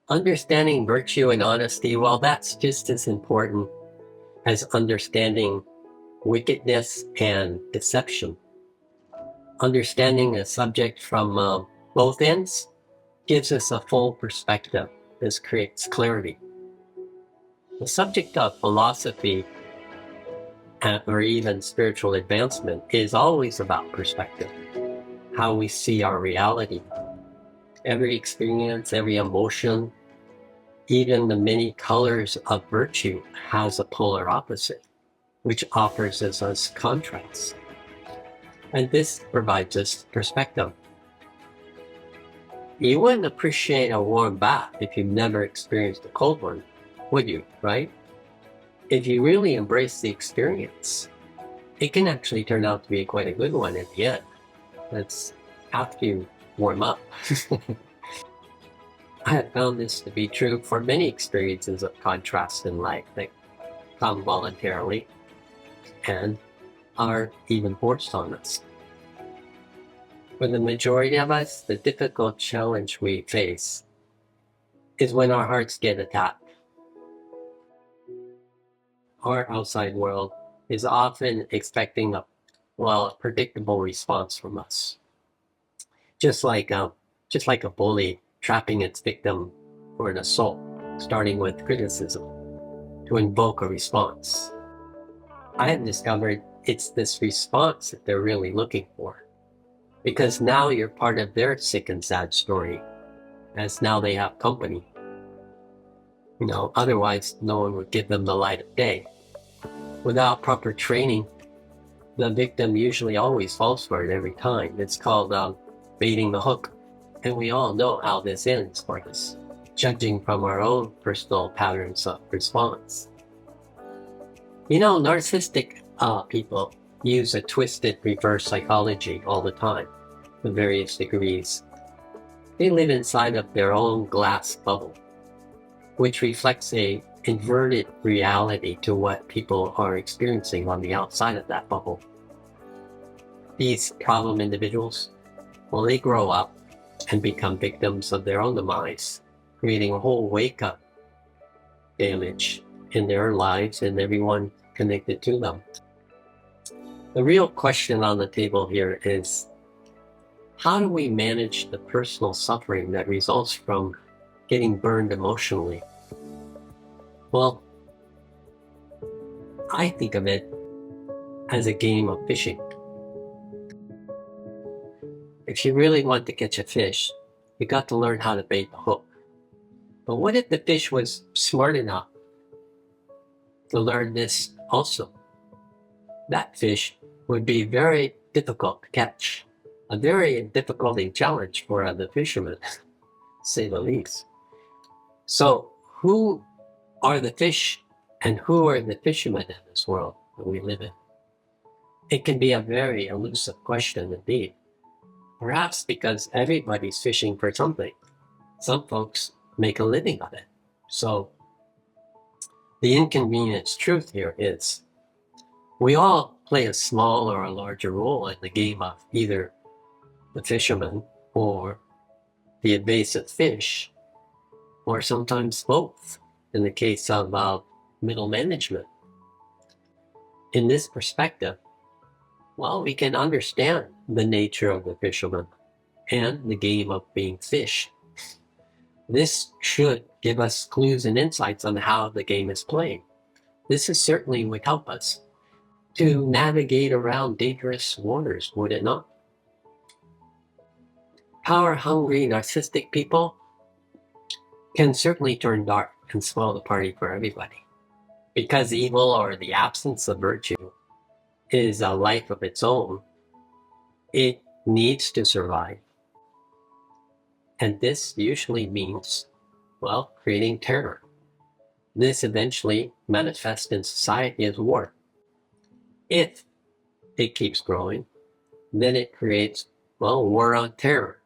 Understanding virtue and honesty, well, that's just as important as understanding wickedness and deception. Understanding a subject from both ends gives us a full perspective. This creates clarity. The subject of philosophy or even spiritual advancement is always about perspective, how we see our reality. Every experience, every emotion, even the many colors of virtue has a polar opposite, which offers us contrasts. And this provides us perspective. You wouldn't appreciate a warm bath if you've never experienced a cold one, would you, right? If you really embrace the experience, it can actually turn out to be quite a good one at the end. That's after you warm up. I have found this to be true for many experiences of contrast in life that come voluntarily and are even forced on us. For the majority of us, the difficult challenge we face is when our hearts get attacked. Our outside world is often expecting a predictable response from us. Just like a bully trapping its victim for an assault, starting with criticism to invoke a response. I have discovered it's this response that they're really looking for, because now you're part of their sick and sad story, as now they have company. Otherwise no one would give them the light of day. Without proper training, the victim usually always falls for it every time. It's called baiting the hook. And we all know how this ends for us, judging from our own personal patterns of response. Narcissistic people use a twisted reverse psychology all the time, to various degrees. They live inside of their own glass bubble, which reflects a inverted reality to what people are experiencing on the outside of that bubble. These problem individuals, they grow up and become victims of their own demise, creating a whole wake-up damage in their lives and everyone connected to them. The real question on the table here is, how do we manage the personal suffering that results from getting burned emotionally? Well, I think of it as a game of fishing. If you really want to catch a fish, you got to learn how to bait the hook. But what if the fish was smart enough to learn this also? That fish would be very difficult to catch, a very difficult challenge for the fishermen, to say the least. So who are the fish and who are the fishermen in this world that we live in? It can be a very elusive question indeed. Perhaps because everybody's fishing for something. Some folks make a living of it. So the inconvenience truth here is we all play a small or a larger role in the game of either the fisherman or the invasive fish, or sometimes both in the case of middle management. In this perspective, we can understand the nature of the fisherman and the game of being fish. This should give us clues and insights on how the game is played. This certainly would help us to navigate around dangerous waters, would it not? Power-hungry, narcissistic people can certainly turn dark and spoil the party for everybody. Because evil, or the absence of virtue, is a life of its own, it needs to survive. And this usually means, creating terror. This eventually manifests in society as war. If it keeps growing, then it creates, war on terror,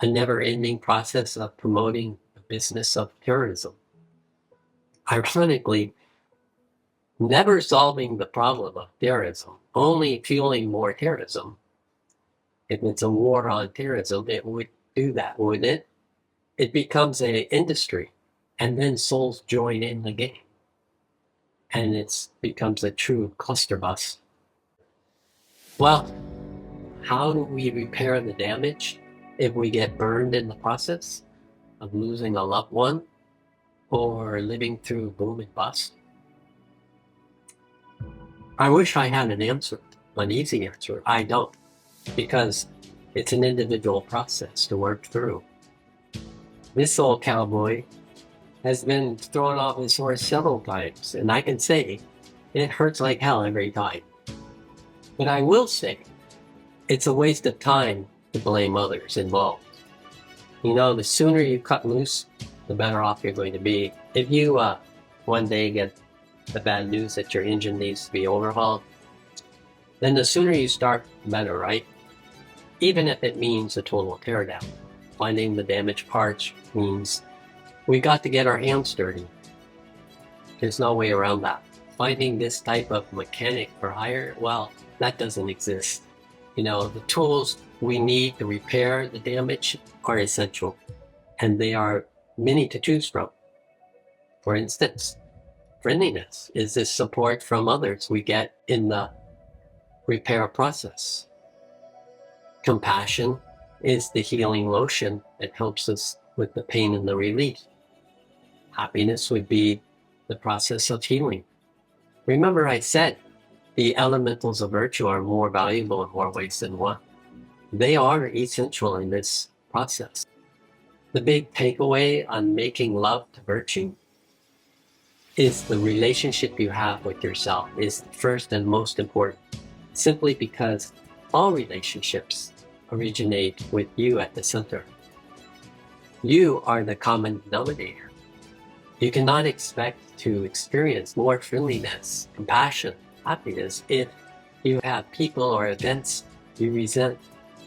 a never-ending process of promoting the business of terrorism. ironically, never solving the problem of terrorism, only fueling more terrorism. If it's a war on terrorism, it would do that, wouldn't it? It becomes an industry, and then souls join in the game, and it becomes a true cluster bus. Well, how do we repair the damage if we get burned in the process of losing a loved one or living through boom and bust? I wish I had an easy answer. I don't, because it's an individual process to work through. This old cowboy has been thrown off his horse several times, and I can say it hurts like hell every time. But I will say it's a waste of time to blame others involved. You know, the sooner you cut loose, the better off you're going to be. If you one day get the bad news that your engine needs to be overhauled, then the sooner you start, the better, right? Even if it means a total teardown. Finding the damaged parts means we got to get our hands dirty. There's no way around that. Finding this type of mechanic for hire, well, that doesn't exist. You know, the tools we need to repair the damage are essential, and they are many to choose from. For instance, friendliness is this support from others we get in the repair process. Compassion is the healing lotion that helps us with the pain and the relief. Happiness would be the process of healing. Remember, I said the elementals of virtue are more valuable in more ways than one. They are essential in this process. The big takeaway on making love to virtue is the relationship you have with yourself is first and most important, simply because all relationships originate with you at the center. You are the common denominator. You cannot expect to experience more friendliness, compassion, happiness if you have people or events you resent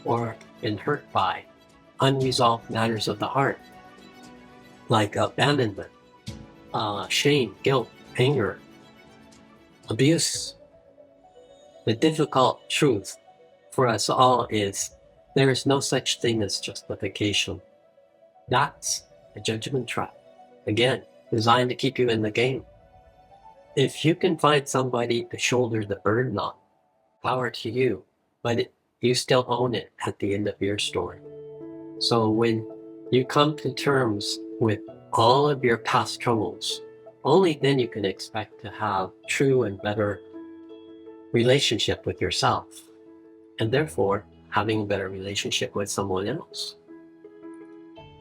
or been hurt by, unresolved matters of the heart, like abandonment, shame, guilt, anger, abuse. The difficult truth for us all is there is no such thing as justification. That's a judgment trap. Again, designed to keep you in the game. If you can find somebody to shoulder the burden on, power to you, but you still own it at the end of your story. So when you come to terms with all of your past troubles, only then you can expect to have true and better relationship with yourself, and therefore having a better relationship with someone else.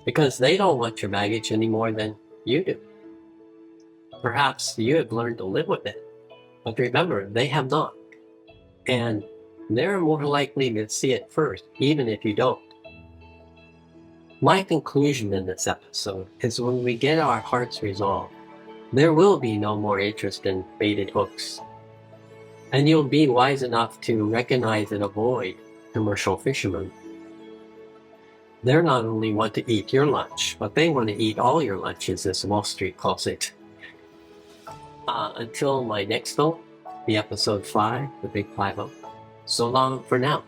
Because they don't want your baggage any more than you do. Perhaps you have learned to live with it, but remember, they have not. And they're more likely to see it first, even if you don't. My conclusion in this episode is when we get our hearts resolved, there will be no more interest in baited hooks. And you'll be wise enough to recognize and avoid commercial fishermen. They're not only want to eat your lunch, but they want to eat all your lunches, as Wall Street calls it. Until my next film, the episode 5, the Big 5-0. So long for now.